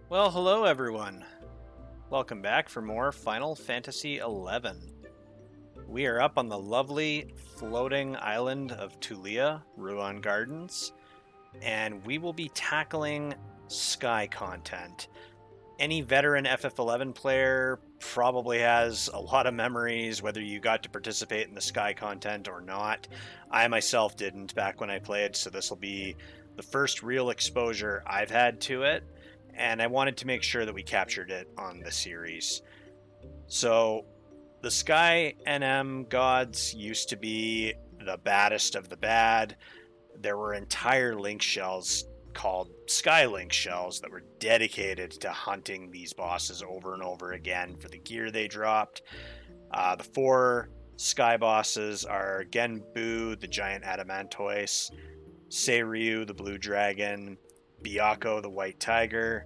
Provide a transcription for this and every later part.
Well, hello everyone. Welcome back for more Final Fantasy XI. We are up on the lovely floating island of Tulia, Ru'Aun Gardens, and we will be tackling sky content. Any veteran FF11 player probably has a lot of memories, whether you got to participate in the sky content or not. I myself didn't back when I played, so this will be the first real exposure I've had to it, and I wanted to make sure that we captured it on the series. So, the Sky NM gods used to be the baddest of the bad. There were entire link shells called Sky Link shells that were dedicated to hunting these bosses over and over again for the gear they dropped. The four Sky bosses are Genbu, the giant adamantoise, Seiryu, the blue dragon, Byakko, the white tiger,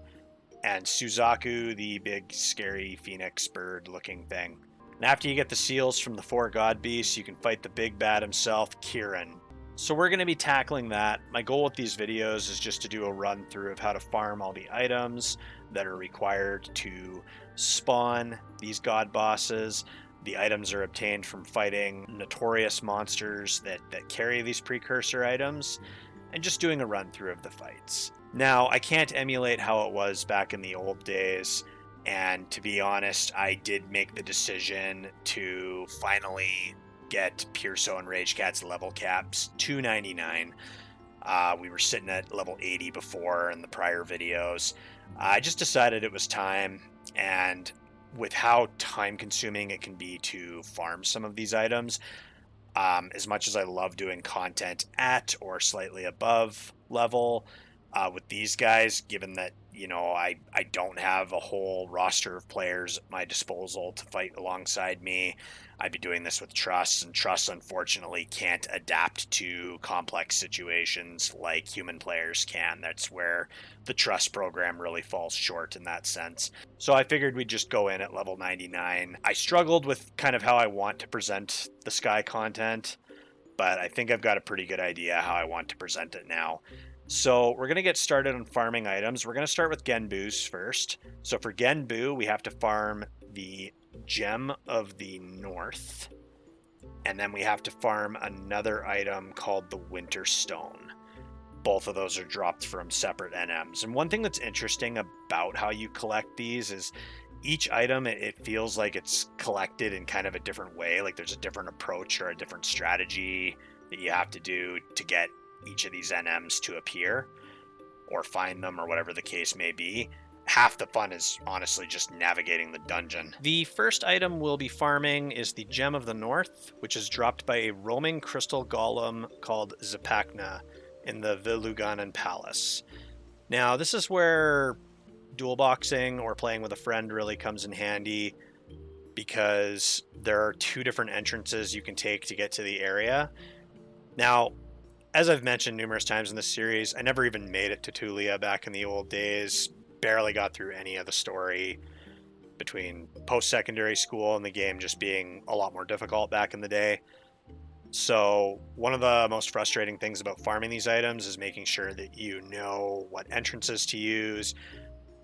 and Suzaku, the big scary phoenix bird looking thing. And after you get the seals from the four god beasts, you can fight the big bad himself, Kirin. So we're going to be tackling that. My goal with these videos is just to do a run through of how to farm all the items that are required to spawn these god bosses. The items are obtained from fighting notorious monsters that carry these precursor items, and just doing a run through of the fights. Now, I can't emulate how it was back in the old days, and to be honest, I did make the decision to finally get Mrpierso and Ragecat's level caps to 99. We were sitting at level 80 before in the prior videos. I just decided it was time, and with how time consuming it can be to farm some of these items, as much as I love doing content at or slightly above level, with these guys, given that, I don't have a whole roster of players at my disposal to fight alongside me, I'd be doing this with Trust, and Trust unfortunately can't adapt to complex situations like human players can. That's where the Trust program really falls short in that sense. So I figured we'd just go in at level 99. I struggled with kind of how I want to present the Sky content, but I think I've got a pretty good idea how I want to present it now. So we're going to get started on farming items. We're going to start with Genbus first. So for Genbu, we have to farm the Gem of the North, and then we have to farm another item called the Winter Stone. Both of those are dropped from separate NMs. And one thing that's interesting about how you collect these is each item, it feels like it's collected in kind of a different way. Like there's a different approach or a different strategy that you have to do to get each of these NMs to appear or find them or whatever the case may be. Half the fun is honestly just navigating the dungeon. The first item we'll be farming is the Gem of the North, which is dropped by a roaming crystal golem called Zipacna in the Viluganan Palace. Now, this is where dual boxing or playing with a friend really comes in handy, because there are two different entrances you can take to get to the area. Now, as I've mentioned numerous times in this series, I never even made it to Tulia back in the old days. Barely got through any of the story, between post-secondary school and the game just being a lot more difficult back in the day. So one of the most frustrating things about farming these items is making sure that you know what entrances to use,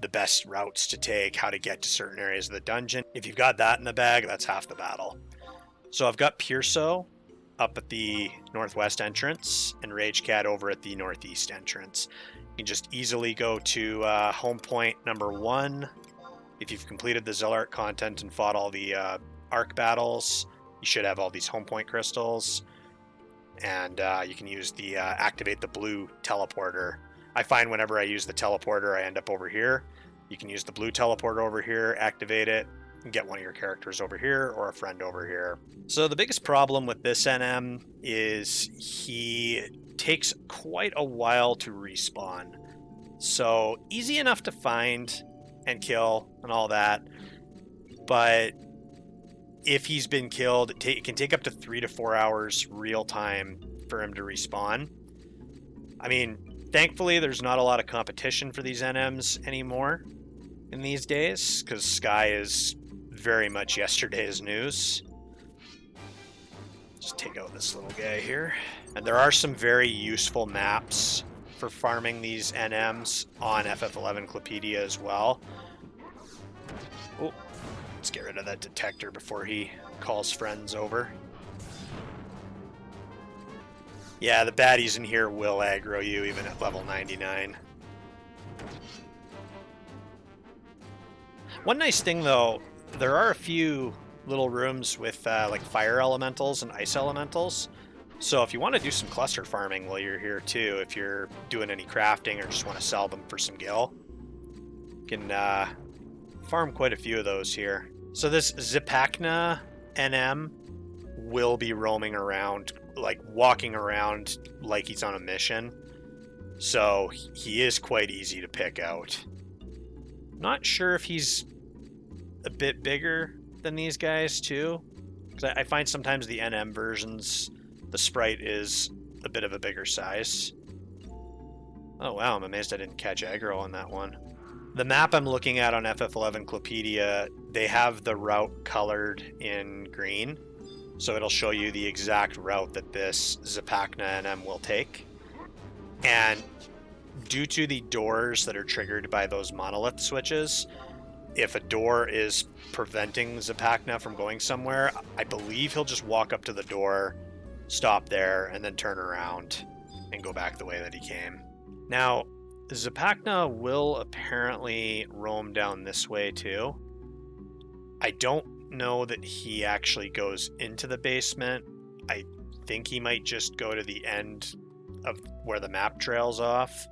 the best routes to take, how to get to certain areas of the dungeon. If you've got that in the bag, that's half the battle. So I've got Mrpierso up at the northwest entrance and Ragecat over at the northeast entrance. You can just easily go to home point number 1. If you've completed the Zellart content and fought all the arc battles, you should have all these home point crystals, and you can use the activate the blue teleporter. I find whenever I use the teleporter, I end up over here. You can use the blue teleporter over here, activate it, and get one of your characters over here or a friend over here. So the biggest problem with this NM is he takes quite a while to respawn. So easy enough to find and kill and all that, but if he's been killed, it can take up to 3 to 4 hours real time for him to respawn. I mean, thankfully there's not a lot of competition for these NMs anymore in these days, because Sky is very much yesterday's news. Just take out this little guy here. And there are some very useful maps for farming these NMs on FF11 Clopedia as well. Oh, let's get rid of that detector before he calls friends over. Yeah, the baddies in here will aggro you even at level 99. One nice thing though, there are a few little rooms with like fire elementals and ice elementals. So if you want to do some cluster farming while you're here too, if you're doing any crafting or just want to sell them for some gil, you can farm quite a few of those here. So this Zipacna NM will be roaming around, like walking around like he's on a mission. So he is quite easy to pick out. Not sure if he's a bit bigger than these guys too, because I find sometimes the NM versions, the sprite is a bit of a bigger size. Oh wow, I'm amazed I didn't catch aggro on that one. The map I'm looking at on FF11 Clopedia, they have the route colored in green, so it'll show you the exact route that this Zipacna NM will take. And due to the doors that are triggered by those monolith switches, if a door is preventing Zipacna from going somewhere, I believe he'll just walk up to the door, stop there, and then turn around and go back the way that he came. Now, Zipacna will apparently roam down this way too. I don't know that he actually goes into the basement. I think he might just go to the end of where the map trails off,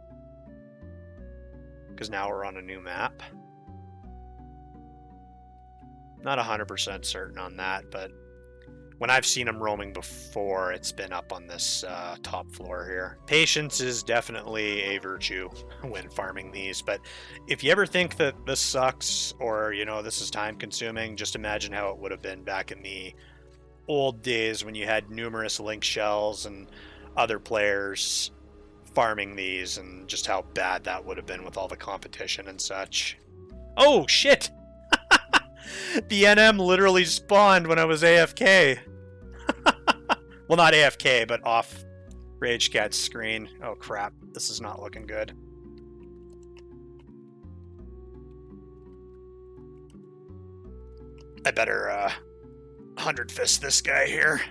because now we're on a new map. Not 100% certain on that, but when I've seen him roaming before, it's been up on this top floor here. Patience is definitely a virtue when farming these, but if you ever think that this sucks or, you know, this is time consuming, just imagine how it would have been back in the old days when you had numerous link shells and other players farming these, and just how bad that would have been with all the competition and such. Oh, shit! The NM literally spawned when I was AFK. Well, not AFK, but off Ragecat's screen. Oh crap, this is not looking good. I better 100 fist this guy here.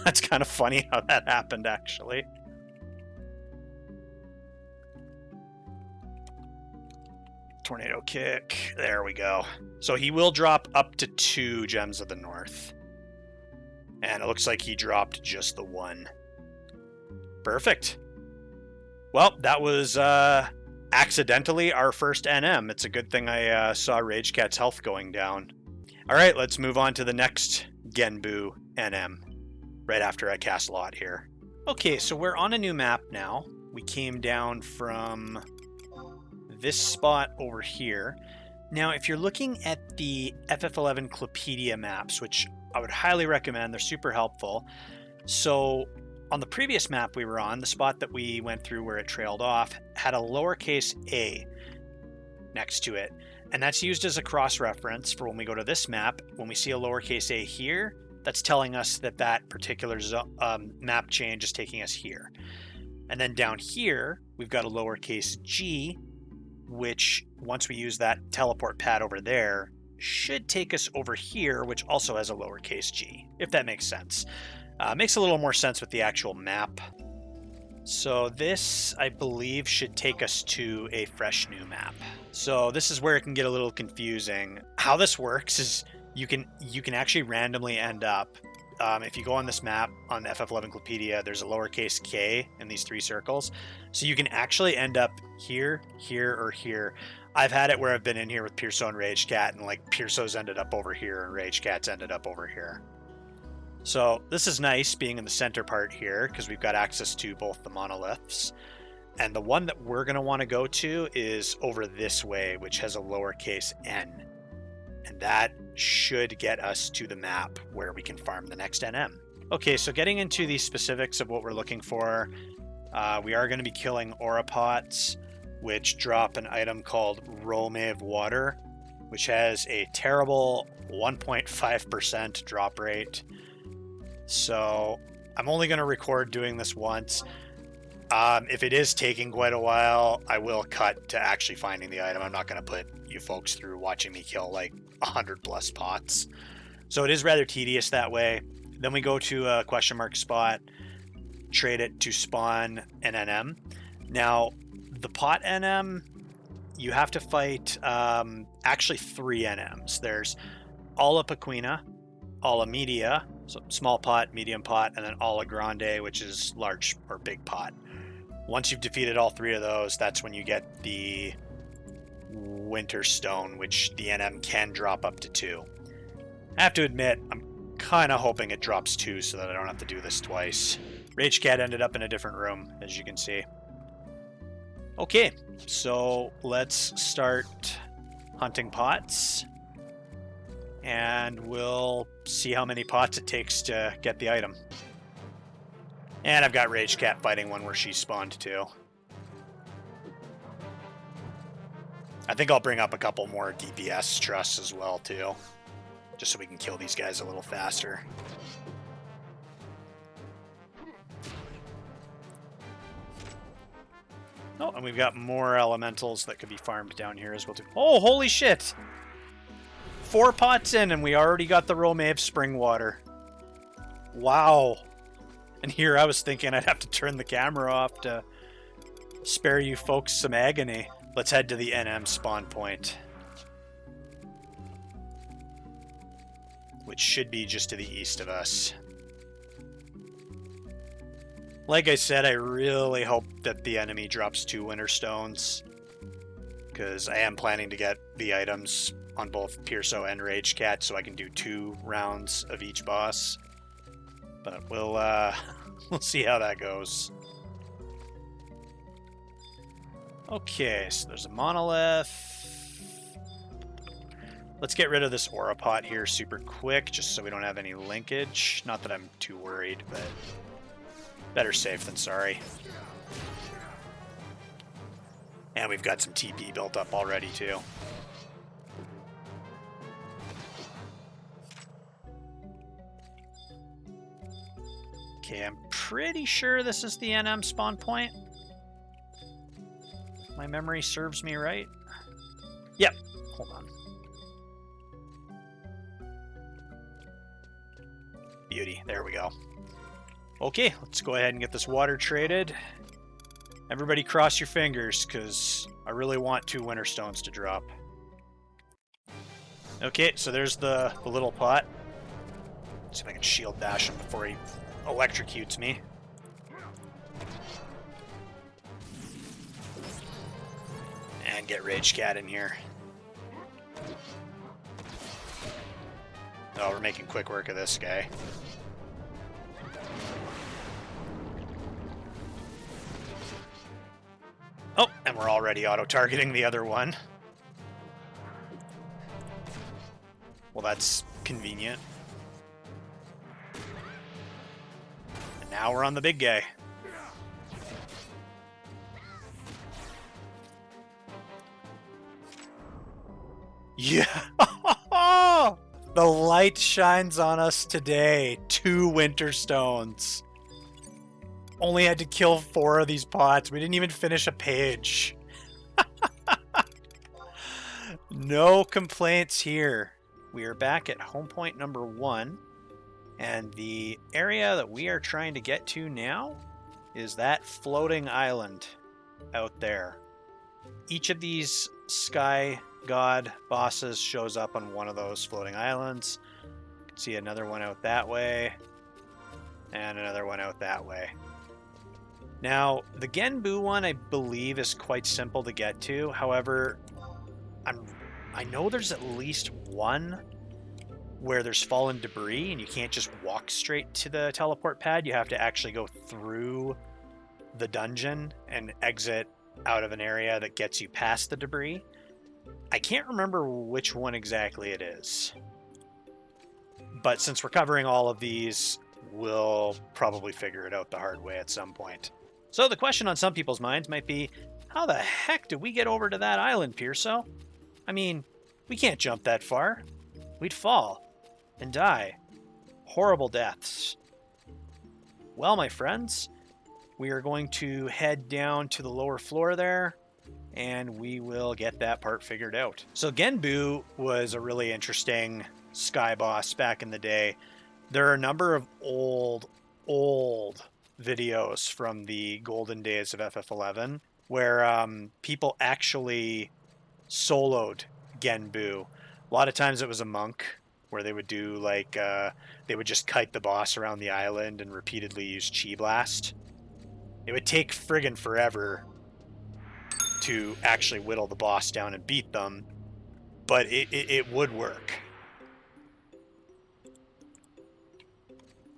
That's kind of funny how that happened, actually. Tornado kick. There we go. So he will drop up to 2 Gems of the North. And it looks like he dropped just the 1. Perfect. Well, that was accidentally our first NM. It's a good thing I saw Ragecat's health going down. All right, let's move on to the next Genbu NM right after I cast Lot here. Okay, so we're on a new map now. We came down from this spot over here. Now, if you're looking at the FF11 Clopedia maps, which I would highly recommend, they're super helpful. So on the previous map we were on, the spot that we went through where it trailed off had a lowercase a next to it. And that's used as a cross-reference for when we go to this map. When we see a lowercase a here, that's telling us that that particular map change is taking us here. And then down here, we've got a lowercase g, which once we use that teleport pad over there, should take us over here, which also has a lowercase g, if that makes sense. Makes a little more sense with the actual map. So this, I believe, should take us to a fresh new map. So this is where it can get a little confusing. How this works is you can actually randomly end up, if you go on this map on FF11 Clopedia, there's a lowercase k in these 3 circles. So you can actually end up here, here, or here. I've had it where I've been in here with Mrpierso and Ragecat, and like Mrpierso's ended up over here and Ragecat's ended up over here. So this is nice being in the center part here because we've got access to both the monoliths. And the one that we're going to want to go to is over this way, which has a lowercase n. And that should get us to the map where we can farm the next NM. Okay, so getting into the specifics of what we're looking for, we are going to be killing aura pots, which drop an item called Romave Water, which has a terrible 1.5% drop rate. So I'm only going to record doing this once. If it is taking quite a while, I will cut to actually finding the item. I'm not going to put you folks through watching me kill like 100 plus pots. So it is rather tedious that way. Then we go to a question mark spot, trade it to spawn an NM. Now, the pot NM, you have to fight actually 3 NMs. There's Alla Pequena, Alla Media, so small pot, medium pot, and then Alla Grande, which is large or big pot. Once you've defeated all 3 of those, that's when you get the Winter Stone, which the NM can drop up to 2. I have to admit, I'm kind of hoping it drops 2 so that I don't have to do this twice. Ragecat ended up in a different room, as you can see. Okay, so let's start hunting pots. And we'll see how many pots it takes to get the item. And I've got Ragecat fighting one where she spawned too. I think I'll bring up a couple more DPS trusts as well too. Just so we can kill these guys a little faster. Oh, and we've got more elementals that could be farmed down here as well too. Oh, holy shit! 4 pots in and we already got the Romave spring water. Wow. And here I was thinking I'd have to turn the camera off to spare you folks some agony. Let's head to the NM spawn point, which should be just to the east of us. Like I said, I really hope that the enemy drops 2 Winter Stones, because I am planning to get the items on both Mrpierso and Ragecat so I can do 2 rounds of each boss. But we'll see how that goes. Okay, so there's a monolith. Let's get rid of this aura pot here super quick, just so we don't have any linkage. Not that I'm too worried, but better safe than sorry. And we've got some TP built up already too. Okay, I'm pretty sure this is the NM spawn point. My memory serves me right. Yep, hold on. Beauty, there we go. Okay, let's go ahead and get this water traded. Everybody cross your fingers, because I really want 2 Winter Stones to drop. Okay, so there's the little pot. Let's see if I can shield dash him before he electrocutes me. And get Ragecat in here. Oh, we're making quick work of this guy. Oh, and we're already auto-targeting the other one. Well, that's convenient. And now we're on the big guy. Yeah! The light shines on us today. 2 Winter Stones. Only had to kill 4 of these pots. We didn't even finish a page. No complaints here. We are back at home point number 1. And the area that we are trying to get to now is that floating island out there. Each of these sky god bosses shows up on one of those floating islands. You can see another one out that way. And another one out that way. Now, the Genbu one, I believe, is quite simple to get to. However, I know there's at least one where there's fallen debris, and you can't just walk straight to the teleport pad. You have to actually go through the dungeon and exit out of an area that gets you past the debris. I can't remember which one exactly it is. But since we're covering all of these, we'll probably figure it out the hard way at some point. So the question on some people's minds might be, how the heck did we get over to that island, Mrpierso? I mean, we can't jump that far. We'd fall and die. Horrible deaths. Well, my friends, we are going to head down to the lower floor there, and we will get that part figured out. So Genbu was a really interesting sky boss back in the day. There are a number of old videos from the golden days of FF11 where people actually soloed Genbu. A lot of times it was a monk where they would do like they would just kite the boss around the island and repeatedly use Chi Blast. It would take friggin' forever to actually whittle the boss down and beat them, but it would work.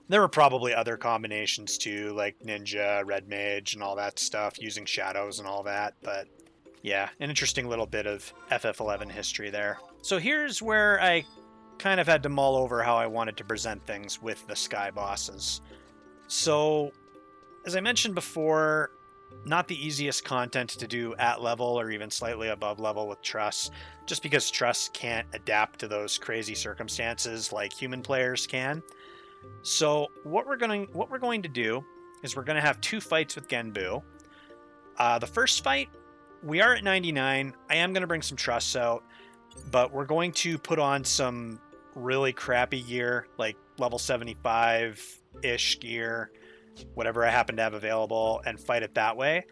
There were probably other combinations too, like Ninja, Red Mage, and all that stuff, using shadows and all that, but yeah, an interesting little bit of FF11 history there. So here's where I kind of had to mull over how I wanted to present things with the sky bosses. So, as I mentioned before, not the easiest content to do at level or even slightly above level with Truss, just because Truss can't adapt to those crazy circumstances like human players can. So what we're going to do is we're going to have 2 fights with Genbu. The first fight, we are at 99. I am going to bring some Truss out, but we're going to put on some really crappy gear, like level 75-ish gear, whatever I happen to have available, and fight it that way.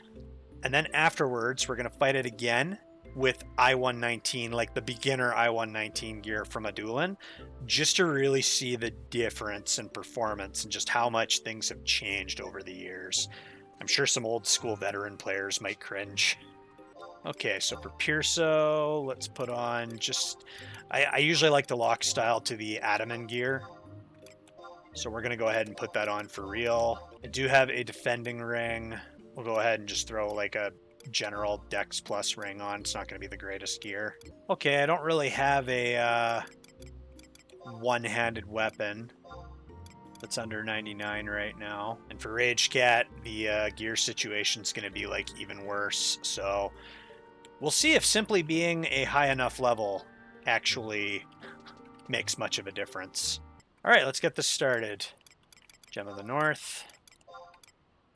And then afterwards, we're going to fight it again with I-119, like the beginner I-119 gear from Adulin, just to really see the difference in performance and just how much things have changed over the years. I'm sure some old school veteran players might cringe. Okay, so Mrpierso, let's put on just... I usually like to lock style to the Adaman gear, so we're going to go ahead and put that on for real. I do have a defending ring. We'll go ahead and just throw like a general Dex Plus ring on. It's not going to be the greatest gear. Okay, I don't really have a one-handed weapon that's under 99 right now. And for Ragecat, the gear situation's going to be like even worse. So we'll see if simply being a high enough level actually makes much of a difference. All right, let's get this started. Gem of the North,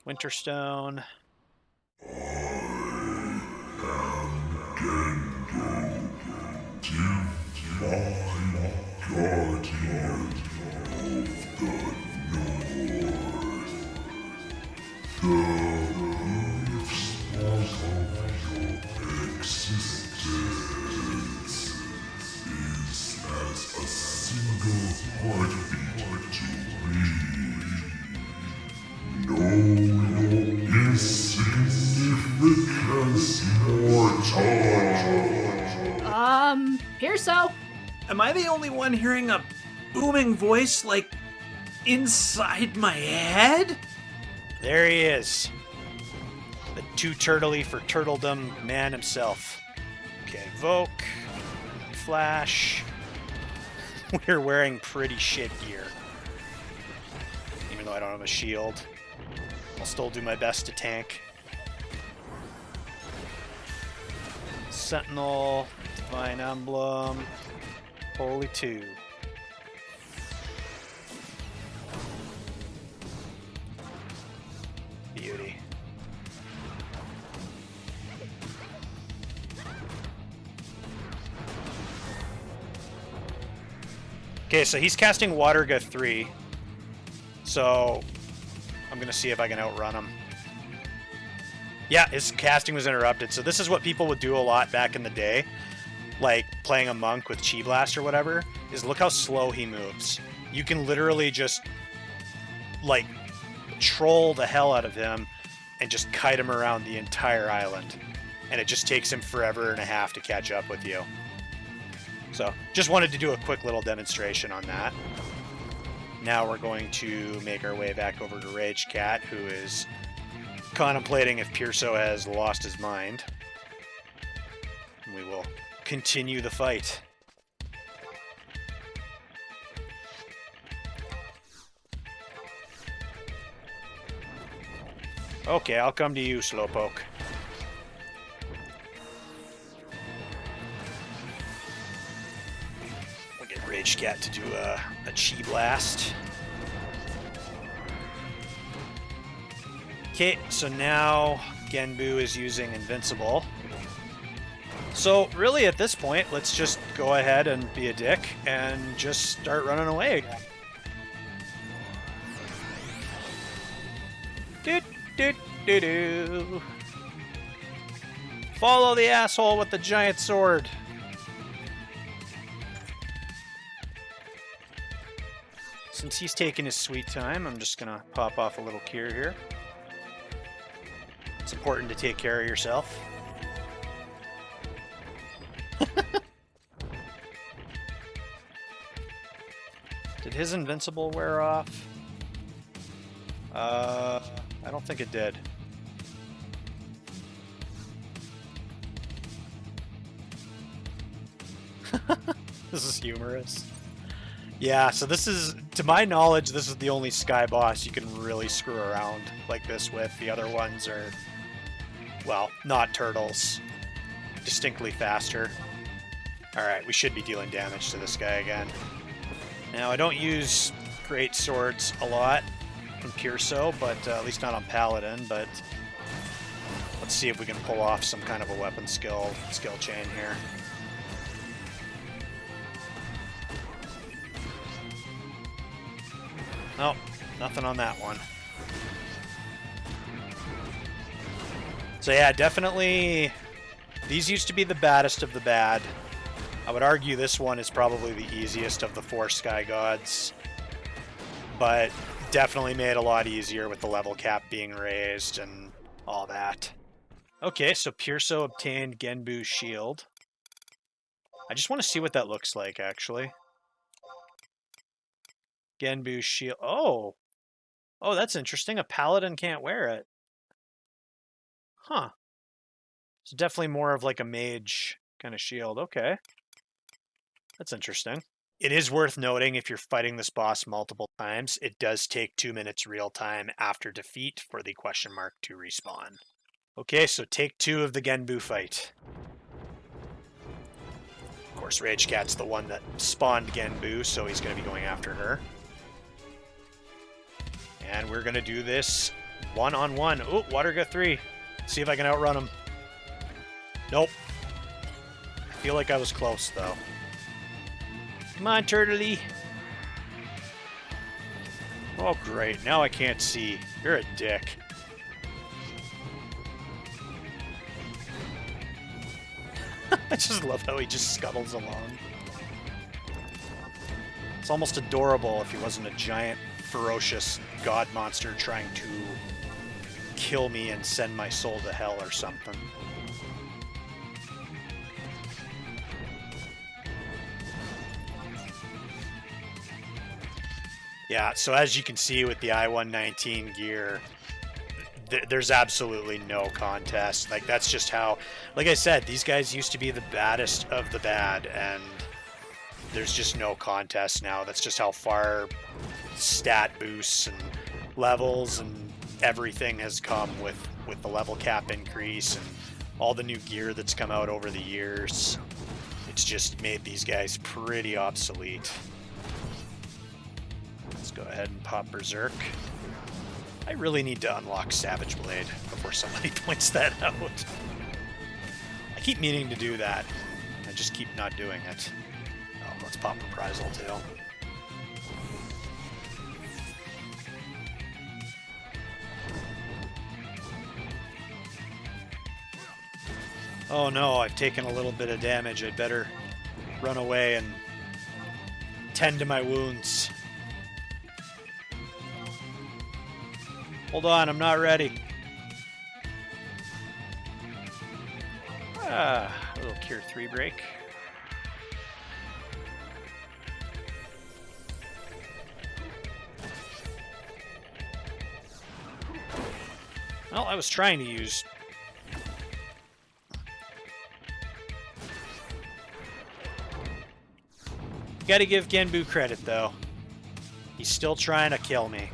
Winterstone. Mrpierso? Am I the only one hearing a booming voice, like, inside my head? There he is. The too turtley for turtledom man himself. Okay, Invoke. Flash. We're wearing pretty shit gear. Even though I don't have a shield. I'll still do my best to tank. Sentinel. Divine Emblem. Holy 2. Beauty. Okay, so he's casting Waterga 3. So I'm going to see if I can outrun him. Yeah, his casting was interrupted. So this is what people would do a lot back in the day. Like playing a monk with Chi Blast or whatever, is look how slow he moves. You can literally just like troll the hell out of him and just kite him around the entire island. And it just takes him forever and a half to catch up with you. So just wanted to do a quick little demonstration on that. Now we're going to make our way back over to Ragecat, who is contemplating if Mrpierso has lost his mind. We will continue the fight. Okay, I'll come to you, Slowpoke. We'll get Ragecat to do a Chi Blast. Okay, so now Genbu is using Invincible. So really at this point, let's just go ahead and be a dick and just start running away again. Do. Follow the asshole with the giant sword. Since he's taking his sweet time, I'm just gonna pop off a little cure here. It's important to take care of yourself. Did his invincible wear off? I don't think it did. This is humorous. Yeah, so this is, to my knowledge, this is the only sky boss you can really screw around like this with. The other ones are, well, not turtles. Distinctly faster. Alright, we should be dealing damage to this guy again. Now, I don't use great swords a lot in Mrpierso, but at least not on Paladin, but let's see if we can pull off some kind of a weapon skill chain here. Nope, nothing on that one. So yeah, definitely, these used to be the baddest of the bad. I would argue this one is probably the easiest of the 4 sky gods, but definitely made a lot easier with the level cap being raised and all that. Okay, so Mrpierso obtained Genbu's shield. I just want to see what that looks like, actually. Genbu's shield. Oh! Oh, that's interesting. A paladin can't wear it. Huh. It's definitely more of like a mage kind of shield. Okay. That's interesting. It is worth noting, if you're fighting this boss multiple times, it does take 2 minutes real time after defeat for the question mark to respawn. Okay, so take 2 of the Genbu fight. Of course, Ragecat's the one that spawned Genbu, so he's going to be going after her. And we're going to do this one-on-one. Oh, Waterga 3. See if I can outrun him. Nope. I feel like I was close, though. Come on, Turtley. Oh, great. Now I can't see. You're a dick. I just love how he just scuttles along. It's almost adorable if he wasn't a giant, ferocious god monster trying to kill me and send my soul to hell or something. Yeah, so as you can see with the I-119 gear, there's absolutely no contest. Like, that's just how, like I said, these guys used to be the baddest of the bad, and there's just no contest now. That's just how far stat boosts and levels and everything has come with the level cap increase and all the new gear that's come out over the years. It's just made these guys pretty obsolete. Let's go ahead and pop Berserk. I really need to unlock Savage Blade before somebody points that out. I keep meaning to do that. I just keep not doing it. Oh, let's pop Reprisal too. Oh no, I've taken a little bit of damage. I'd better run away and tend to my wounds. Hold on, I'm not ready. A little Cure 3 break. Well, I was trying to use... Gotta give Genbu credit, though. He's still trying to kill me.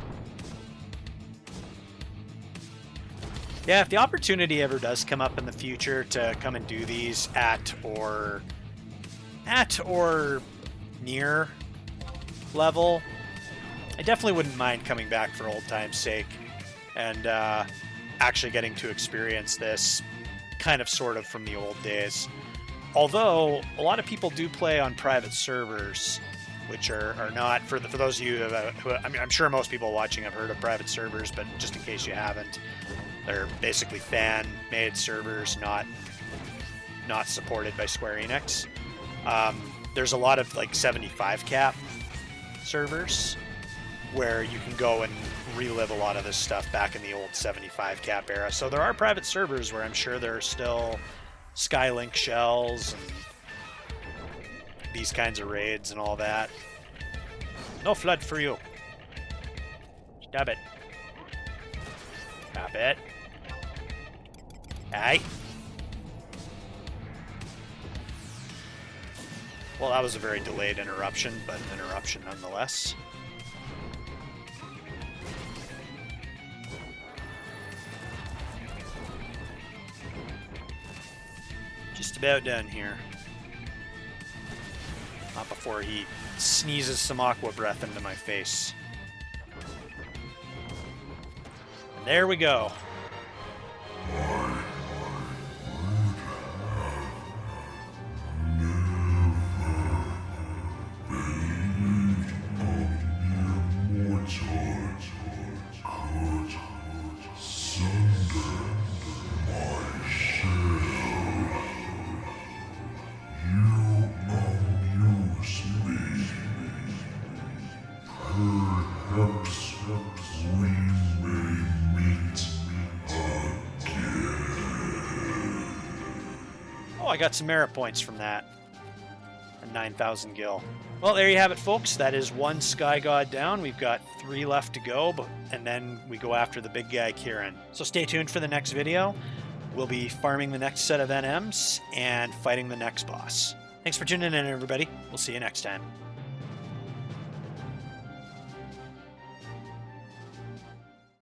Yeah, if the opportunity ever does come up in the future to come and do these at or near level, I definitely wouldn't mind coming back for old time's sake and actually getting to experience this kind of sort of from the old days. Although a lot of people do play on private servers, which are not, for those of you who I mean, I'm sure most people watching have heard of private servers, but just in case you haven't, they're basically fan-made servers, not supported by Square Enix. There's a lot of like 75 cap servers where you can go and relive a lot of this stuff back in the old 75 cap era. So there are private servers where I'm sure there are still Skylink shells and these kinds of raids and all that. No flood for you. Stop it. Stop it. Aye. Well, that was a very delayed interruption, but an interruption nonetheless. Just about done here. Not before he sneezes some aqua breath into my face. And there we go. I got some merit points from that. And 9,000 gil. Well, there you have it, folks. That is one Sky God down. We've got 3 left to go, and then we go after the big guy, Kirin. So stay tuned for the next video. We'll be farming the next set of NMs and fighting the next boss. Thanks for tuning in, everybody. We'll see you next time.